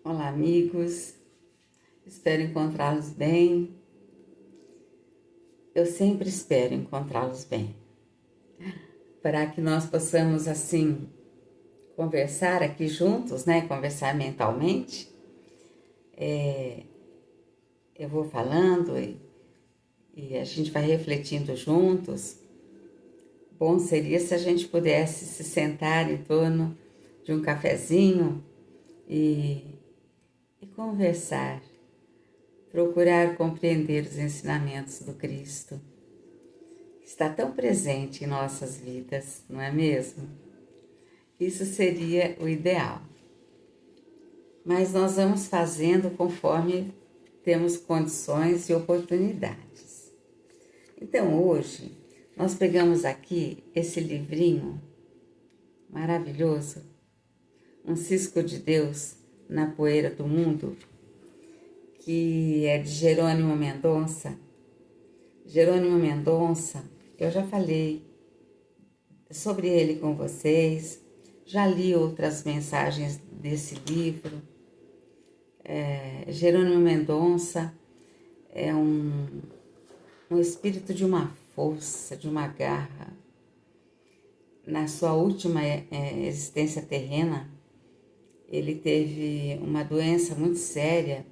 Olá, amigos. Espero encontrá-los bem. Eu sempre espero encontrá-los bem, para que nós possamos, assim, conversar aqui juntos, né? Conversar mentalmente. Eu vou falando e a gente vai refletindo juntos. Bom seria se a gente pudesse se sentar em torno de um cafezinho e conversar, procurar compreender os ensinamentos do Cristo. Está tão presente em nossas vidas, não é mesmo? Isso seria o ideal. Mas nós vamos fazendo conforme temos condições e oportunidades. Então hoje nós pegamos aqui esse livrinho maravilhoso, Um Cisco de Deus na Poeira do Mundo, que é de Jerônimo Mendonça. Jerônimo Mendonça, eu já falei sobre ele com vocês, já li outras mensagens desse livro. Jerônimo Mendonça é um espírito de uma força, de uma garra. Na sua última existência terrena, ele teve uma doença muito séria,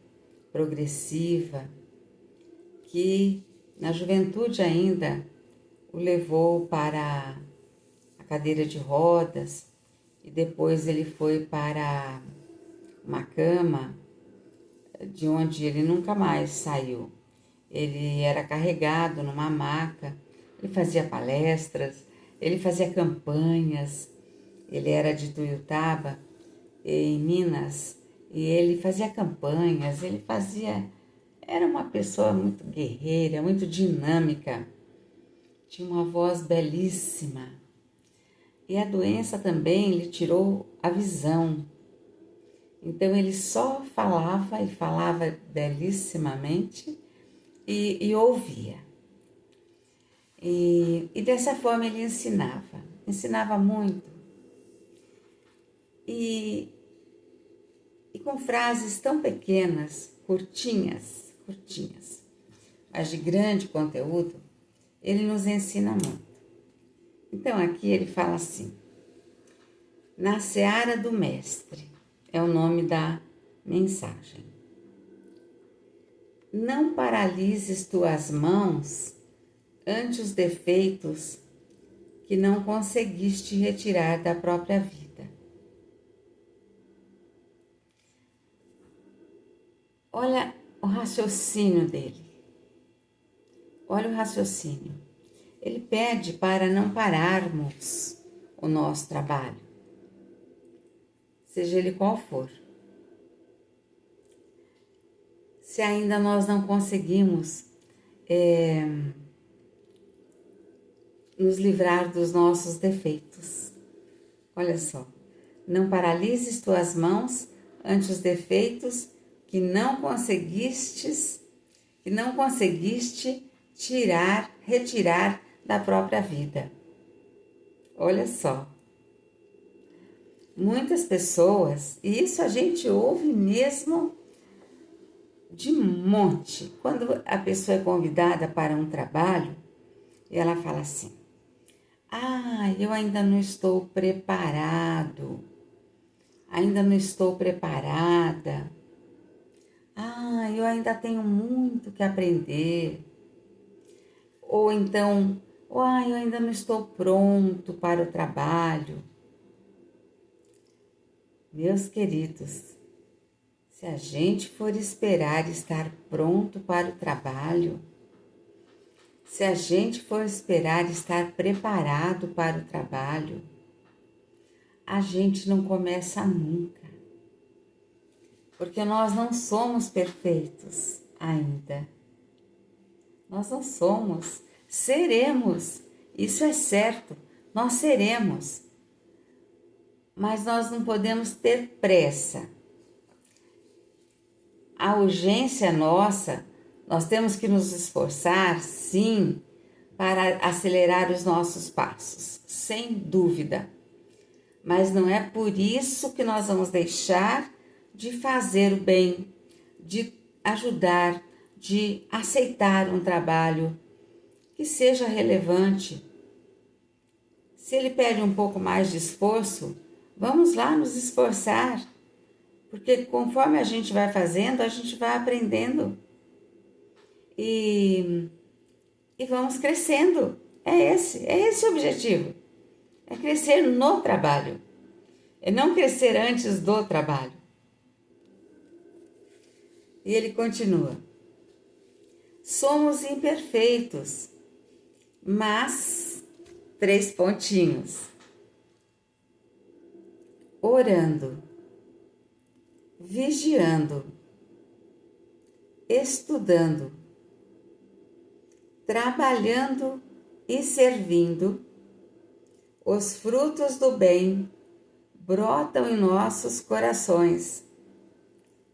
progressiva, que na juventude ainda o levou para a cadeira de rodas e depois ele foi para uma cama de onde ele nunca mais saiu. Ele era carregado numa maca, ele fazia palestras, ele fazia campanhas, ele era de Tuiutaba, em Minas, e ele fazia campanhas, era uma pessoa muito guerreira, muito dinâmica, tinha uma voz belíssima. E a doença também lhe tirou a visão. Então ele só falava e falava belíssimamente e ouvia. E dessa forma ele ensinava muito. E com frases tão pequenas, curtinhas, mas de grande conteúdo, ele nos ensina muito. Então aqui ele fala assim: na seara do mestre, é o nome da mensagem. Não paralises tuas mãos ante os defeitos que não conseguiste retirar da própria vida. Olha o raciocínio dele. Olha o raciocínio. Ele pede para não pararmos o nosso trabalho, seja ele qual for. Se ainda nós não conseguimos nos livrar dos nossos defeitos. Olha só. Não paralises tuas mãos ante os defeitos que não conseguiste retirar da própria vida. Olha só. Muitas pessoas, e isso a gente ouve mesmo de monte, quando a pessoa é convidada para um trabalho, ela fala assim: eu ainda não estou preparado, ainda não estou preparada, eu ainda tenho muito que aprender, ou então, eu ainda não estou pronto para o trabalho. Meus queridos, se a gente for esperar estar pronto para o trabalho, se a gente for esperar estar preparado para o trabalho, a gente não começa nunca. Porque nós não somos perfeitos ainda. Nós não somos. Seremos. Isso é certo. Nós seremos. Mas nós não podemos ter pressa. A urgência nossa, nós temos que nos esforçar, sim, para acelerar os nossos passos, sem dúvida. Mas não é por isso que nós vamos deixar de fazer o bem, de ajudar, de aceitar um trabalho que seja relevante. Se ele pede um pouco mais de esforço, vamos lá nos esforçar, porque conforme a gente vai fazendo, a gente vai aprendendo e vamos crescendo. É esse o objetivo, é crescer no trabalho, é não crescer antes do trabalho. E ele continua: somos imperfeitos, mas, 3 pontinhos, orando, vigiando, estudando, trabalhando e servindo, os frutos do bem brotam em nossos corações,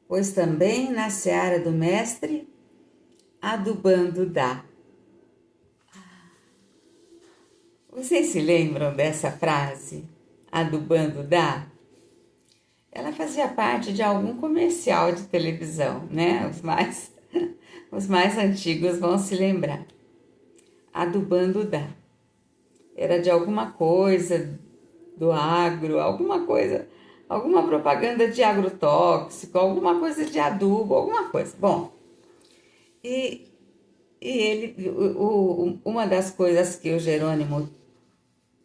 pois também na seara do Mestre, adubando dá. Vocês se lembram dessa frase, adubando dá? Ela fazia parte de algum comercial de televisão, né? Os mais antigos vão se lembrar. Adubando dá. Era de alguma coisa do agro, alguma propaganda de agrotóxico, alguma coisa de adubo, alguma coisa. Bom, e uma das coisas que o Jerônimo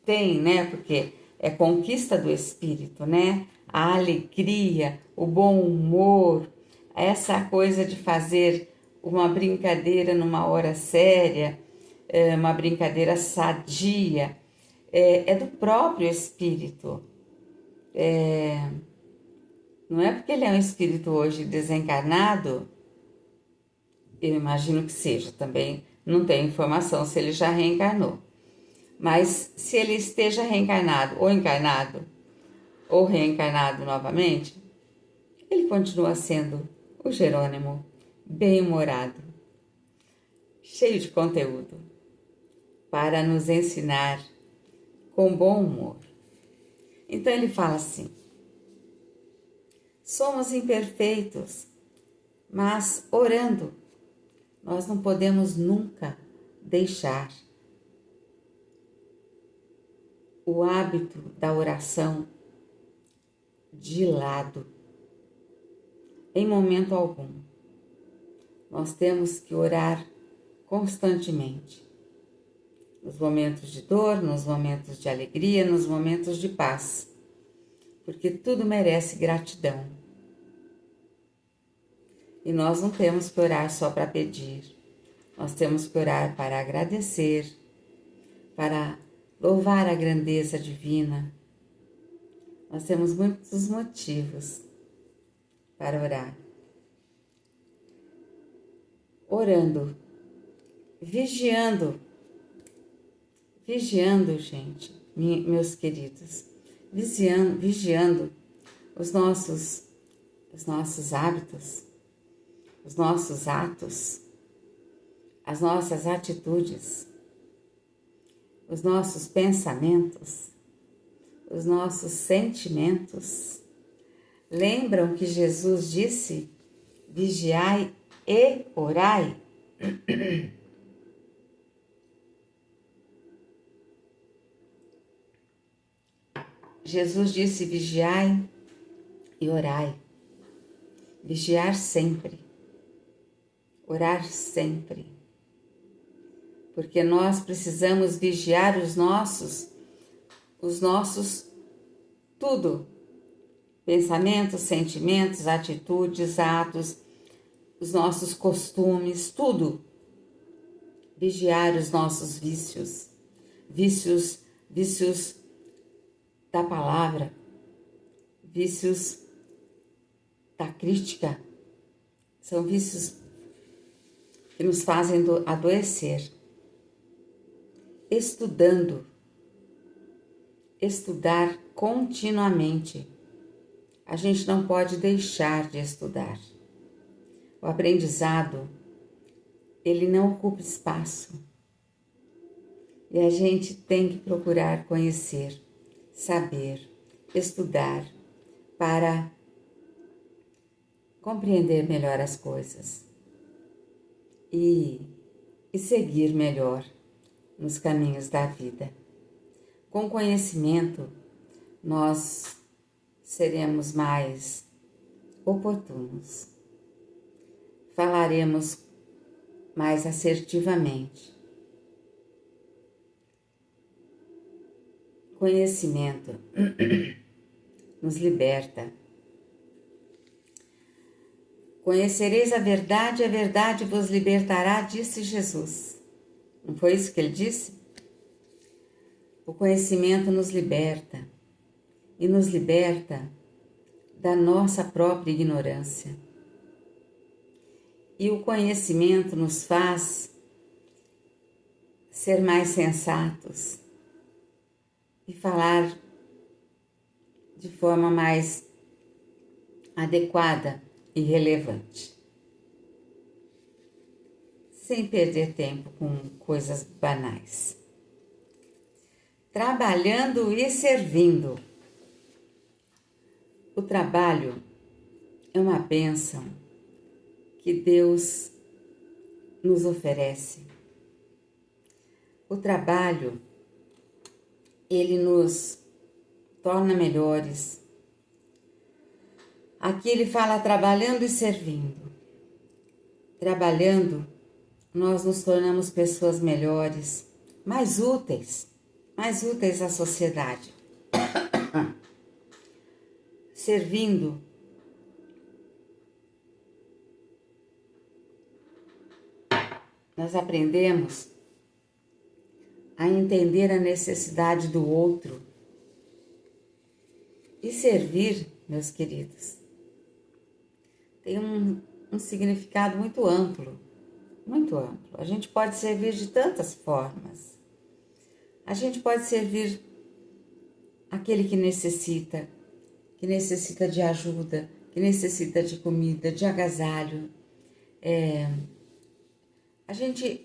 tem, né? Porque é conquista do espírito, né? A alegria, o bom humor, essa coisa de fazer uma brincadeira numa hora séria, uma brincadeira sadia, é do próprio espírito. Não é porque ele é um espírito hoje desencarnado, eu imagino que seja também, não tenho informação se ele já reencarnou. Mas se ele esteja reencarnado ou encarnado, ou reencarnado novamente, ele continua sendo o Jerônimo, bem-humorado, cheio de conteúdo, para nos ensinar com bom humor. Então ele fala assim: somos imperfeitos, mas orando, nós não podemos nunca deixar o hábito da oração de lado, em momento algum. Nós temos que orar constantemente, nos momentos de dor, nos momentos de alegria, nos momentos de paz, porque tudo merece gratidão. E nós não temos que orar só para pedir, nós temos que orar para agradecer, para louvar a grandeza divina. Nós temos muitos motivos para orar. Orando, vigiando, gente, meus queridos, vigiando os nossos hábitos, os nossos atos, as nossas atitudes, os nossos pensamentos, os nossos sentimentos. Lembram que Jesus disse: vigiai e orai? Jesus disse: vigiai e orai. Vigiar sempre, orar sempre, porque nós precisamos vigiar os nossos tudo, pensamentos, sentimentos, atitudes, atos, os nossos costumes, tudo. Vigiar os nossos vícios da palavra, vícios da crítica, são vícios que nos fazem adoecer. Estudar continuamente. A gente não pode deixar de estudar. O aprendizado, ele não ocupa espaço. E a gente tem que procurar conhecer, saber, estudar para compreender melhor as coisas e seguir melhor nos caminhos da vida. Com conhecimento, nós seremos mais oportunos, falaremos mais assertivamente. Conhecimento nos liberta. Conhecereis a verdade vos libertará, disse Jesus. Não foi isso que ele disse? O conhecimento nos liberta e nos liberta da nossa própria ignorância. E o conhecimento nos faz ser mais sensatos e falar de forma mais adequada e relevante, sem perder tempo com coisas banais. Trabalhando e servindo. O trabalho é uma bênção que Deus nos oferece. O trabalho, ele nos torna melhores. Aqui ele fala trabalhando e servindo. Trabalhando, nós nos tornamos pessoas melhores, mais úteis à sociedade. Servindo, nós aprendemos a entender a necessidade do outro. E servir, meus queridos, tem um significado muito amplo, muito amplo. A gente pode servir de tantas formas. A gente pode servir aquele que necessita de ajuda, que necessita de comida, de agasalho. A gente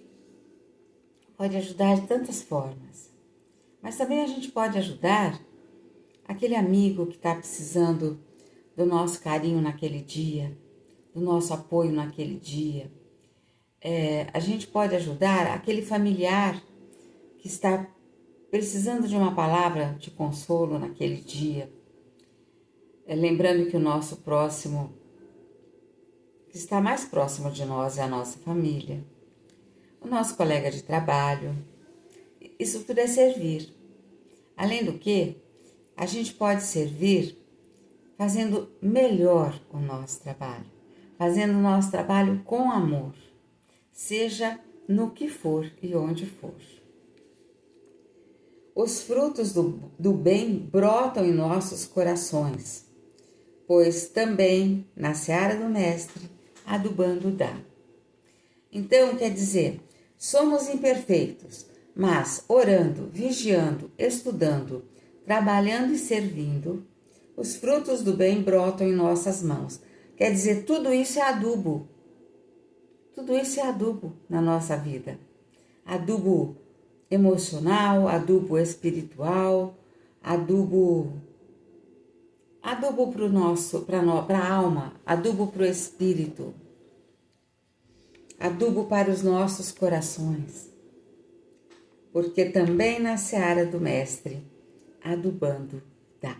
pode ajudar de tantas formas, mas também a gente pode ajudar aquele amigo que está precisando do nosso carinho naquele dia, do nosso apoio naquele dia. A gente pode ajudar aquele familiar que está precisando de uma palavra de consolo naquele dia. Lembrando que o nosso próximo, que está mais próximo de nós, é a nossa família, o nosso colega de trabalho. Isso tudo é servir. Além do que, a gente pode servir fazendo melhor o nosso trabalho, fazendo o nosso trabalho com amor, seja no que for e onde for. Os frutos do bem brotam em nossos corações, pois também na seara do Mestre adubando dá. Então, quer dizer, somos imperfeitos, mas orando, vigiando, estudando, trabalhando e servindo, os frutos do bem brotam em nossas mãos. Quer dizer, tudo isso é adubo. Tudo isso é adubo na nossa vida. Adubo emocional, adubo espiritual, adubo para a alma, adubo para o espírito, adubo para os nossos corações. Porque também na seara do Mestre, adubando dá.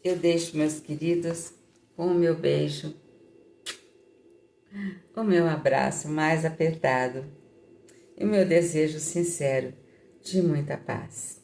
Eu deixo, meus queridos, com o meu beijo, o meu abraço mais apertado e o meu desejo sincero de muita paz.